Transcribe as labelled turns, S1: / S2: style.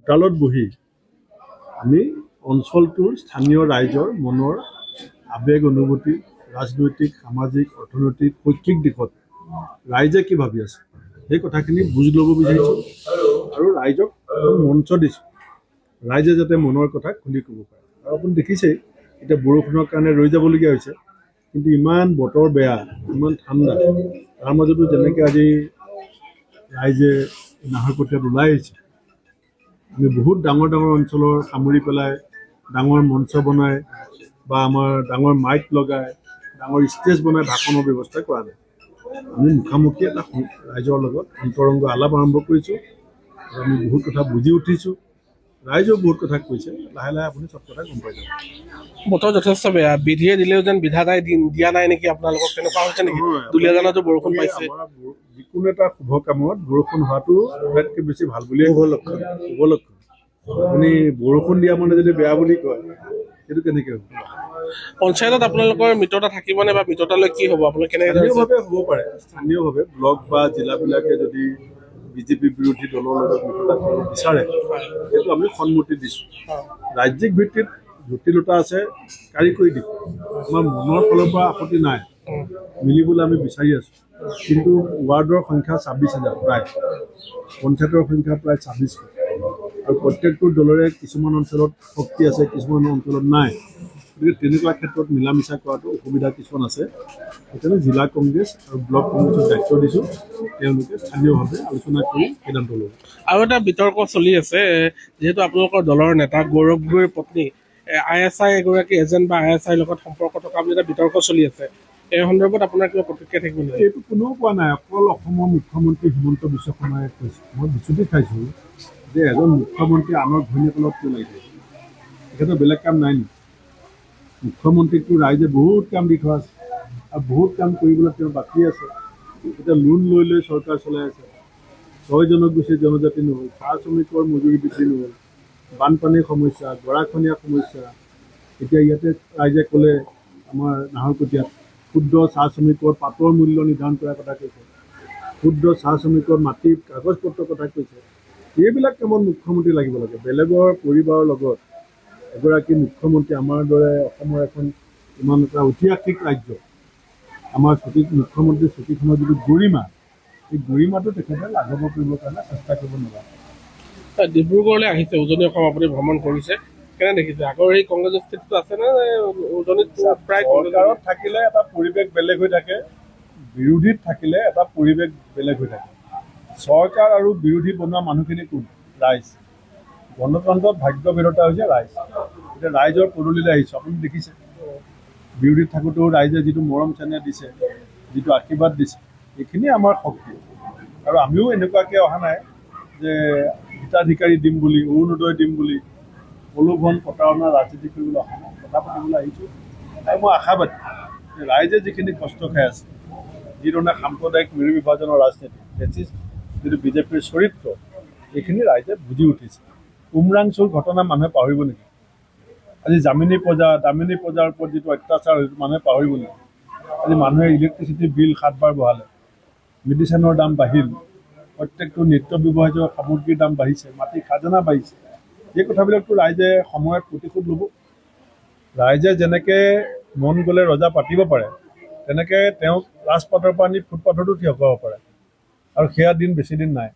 S1: চোতালত বহি আমি অঞ্চলটোৰ স্থানীয় ৰাইজৰ মনৰ আৱেগ অনুভূতি ৰাজনৈতিক সামাজিক অৰ্থনৈতিক শৈক্ষিক দিশত ৰাইজে কি ভাবি আছে সেই কথাখিনি বুজ ল'ব বিচাৰিছোঁ আৰু ৰাইজক এখন মঞ্চ দিছোঁ ৰাইজে যাতে মনৰ কথা খুলি ক'ব পাৰে আৰু আপুনি দেখিছেই এতিয়া বৰষুণৰ কাৰণে ৰৈ যাবলগীয়া হৈছে কিন্তু ইমান বতৰ বেয়া ইমান ঠাণ্ডা তাৰ মাজতো যেনেকৈ আজি ৰাইজে নাহৰকটীয়াত ওলাই আহিছে আমি বহুত ডাঙৰ ডাঙৰ অঞ্চলৰ সামৰি পেলাই ডাঙৰ মঞ্চ বনাই বা আমাৰ ডাঙৰ মাইক লগাই ডাঙৰ ষ্টেজ বনাই ভাষণৰ ব্যৱস্থা কৰা নাই আমি মুখামুখি এটা ৰাইজৰ লগত অন্তৰংগ আলাপ আৰম্ভ কৰিছোঁ আৰু আমি বহুত কথা বুজি উঠিছোঁ ৰাইজেও বহুত কথা কৈছে লাহে লাহে আপুনি চব কথা গম পাই যাব
S2: বতৰ যথেষ্ট বেয়া বিধিয়ে দিলেও যেন বিধাতাই দিয়া নাই নেকি আপোনালোকক তেনেকুৱা হৈছে নেকি দুলীয়াজানতো বৰষুণ পাইছে
S1: যিকোনো এটা শুভ কামত বৰষুণ হোৱাটো আটাইতকৈ বেছি ভাল বুলিয়ে শুভ লক্ষণ আপুনি বৰষুণ দিয়া মানে যদি বেয়া বুলি কয় সেইটো কেনেকৈ হ'ব
S2: পঞ্চায়তত আপোনালোকৰ মিত্ৰতা থাকিবনে বা মিত্ৰতালৈ কি হ'ব আপোনালোকে কেনেকৈ
S1: স্থানীয়ভাৱে হ'ব পাৰে স্থানীয়ভাৱে ব্লক বা জিলাবিলাকে যদি বিজেপি বিৰোধী দলৰ লগত মিত্ৰতা কৰিব বিচাৰে সেইটো আমি সন্মতি দিছোঁ ৰাজ্যিক ভিত্তিত জটিলতা আছে কাৰিকৰী দিশ আমাৰ মনৰ ফালৰ পৰা আপত্তি নাই মিলিবলৈ আমি বিচাৰি আছোঁ কিন্তু ৱাৰ্ডৰ সংখ্যা 26,000 প্ৰায় পঞ্চায়তৰ সংখ্যা প্ৰায় 26 আৰু প্ৰত্যেকটো দলৰে কিছুমান অঞ্চলত শক্তি আছে কিছুমান অঞ্চলত নাই গতিকে তেনেকুৱা ক্ষেত্ৰত মিলা মিছা কৰাটো অসুবিধা কিছুমান আছে সেইকাৰণে জিলা কংগ্ৰেছ আৰু ব্লক কংগ্ৰেছক দায়িত্ব দিছোঁ তেওঁলোকে স্থানীয়ভাৱে আলোচনা কৰি সিদ্ধান্ত ল'ব
S2: আৰু এটা বিতৰ্ক চলি আছে যিহেতু আপোনালোকৰ দলৰ নেতা গৌৰৱ গগৈৰ পত্নী ISI এগৰাকী এজেণ্ট বা ISIৰ লগত সম্পৰ্ক থকা বুলি এটা বিতৰ্ক চলি আছে এই সন্দৰ্ভত আপোনাৰ কিবা প্ৰতিক্ৰিয়া থাকিব নেকি
S1: এইটো কোনেও কোৱা নাই অকল অসমৰ মুখ্যমন্ত্ৰী হিমন্ত বিশ্ব শৰ্মাই কৈছে মই বিচুতি খাইছোঁ যে এজন মুখ্যমন্ত্ৰী আনৰ ঘৈণীয়েকলত কিয় লাগি থাকে তেখেতৰ বেলেগ কাম নাই নেকি মুখ্যমন্ত্ৰীকটো ৰাইজে বহুত কাম দি থোৱা আছে আৰু বহুত কাম কৰিবলৈ তেওঁ বাকী আছে এতিয়া লোন লৈ লৈ চৰকাৰ চলাই আছে 6 জনগোষ্ঠী জনজাতি নহ'ল চাহ শ্ৰমিকৰ মজুৰি বৃদ্ধি নহ'ল বানপানীৰ সমস্যা গৰাখহনীয়া সমস্যা এতিয়া ইয়াতে ৰাইজে ক'লে আমাৰ নাহৰকটীয়াত ক্ষুদ্ৰ চাহ শ্ৰমিকৰ পাতৰ মূল্য নিৰ্ধাৰণ কৰাৰ কথা কৈছে ক্ষুদ্ৰ চাহ শ্ৰমিকৰ মাটিৰ কাগজ পত্ৰৰ কথা কৈছে এইবিলাক কামত মুখ্যমন্ত্ৰী লাগিব লাগে বেলেগৰ পৰিবাৰৰ লগত এগৰাকী মুখ্যমন্ত্ৰী আমাৰ দৰে অসমৰ এখন ইমান এটা ঐতিহাসিক ৰাজ্য আমাৰ মুখ্যমন্ত্ৰীৰ ছুটিখনৰ যিটো গৰিমা এই গৰিমাটো তেখেতে লাঘৱ কৰিবৰ কাৰণে চেষ্টা কৰিব নালাগে
S2: ডিব্ৰুগড়লৈ আহিছে উজনি অসম আপুনি ভ্ৰমণ কৰিছে কেনে দেখিছে আগৰ এই কংগ্ৰেছৰ স্থিতিটো আছেনে উজনিত প্ৰায়
S1: চৰকাৰত থাকিলে এটা পৰিৱেশ বেলেগ হৈ থাকে বিৰোধীত থাকিলে এটা পৰিৱেশ বেলেগ হৈ থাকে চৰকাৰ আৰু বিৰোধী বনোৱা মানুহখিনি কোন ৰাইজ গণতন্ত্ৰত ভাগ্যভেদতা হৈছে ৰাইজ এতিয়া ৰাইজৰ পদূলিলৈ আহিছোঁ আপুনি দেখিছে বিৰোধীত থাকোঁতেও ৰাইজে যিটো মৰম চেনেহ দিছে যিটো আশীৰ্বাদ দিছে এইখিনিয়ে আমাৰ শক্তি আৰু আমিও এনেকুৱাকৈ অহা নাই যে হিতাধিকাৰী দিম বুলি অৰুণোদয় দিম বুলি প্ৰলোভন প্ৰতাৰণা ৰাজনীতি কৰিবলৈ অহা নাই কথা পাতিবলৈ আহিছোঁ আৰু মই আশাবাদী যে ৰাইজে যিখিনি কষ্ট খাই আছে যিধৰণে সাম্প্ৰদায়িক মেৰু বিভাজনৰ ৰাজনীতি ফেচিষ্ট যিটো বিজেপিৰ চৰিত্ৰ এইখিনি ৰাইজে বুজি উঠিছে উমৰাংচুৰ ঘটনা মানুহে পাহৰিব নেকি আজি দামিনী প্ৰজাৰ ওপৰত যিটো অত্যাচাৰ সেইটো মানুহে পাহৰিব নেকি আজি মানুহে ইলেক্ট্ৰিচিটি বিল 7 বাৰ বঢ়ালে মেডিচিনৰ দাম বাঢ়িল প্ৰত্যেকটো নিত্য ব্যৱহাৰ্য সামগ্ৰীৰ দাম বাঢ়িছে মাটিৰ খাজানা বাঢ়িছে এই কথাবিলাকতো ৰাইজে সময়ত প্ৰতিশোধ ল'ব ৰাইজে যেনেকৈ মন গ'লে ৰজা পাতিব পাৰে তেনেকৈ তেওঁক ৰাজপাটৰ পৰা নি ফুটপাথতো থিয় কৰাব পাৰে আৰু সেয়া দিন বেছি দিন নাই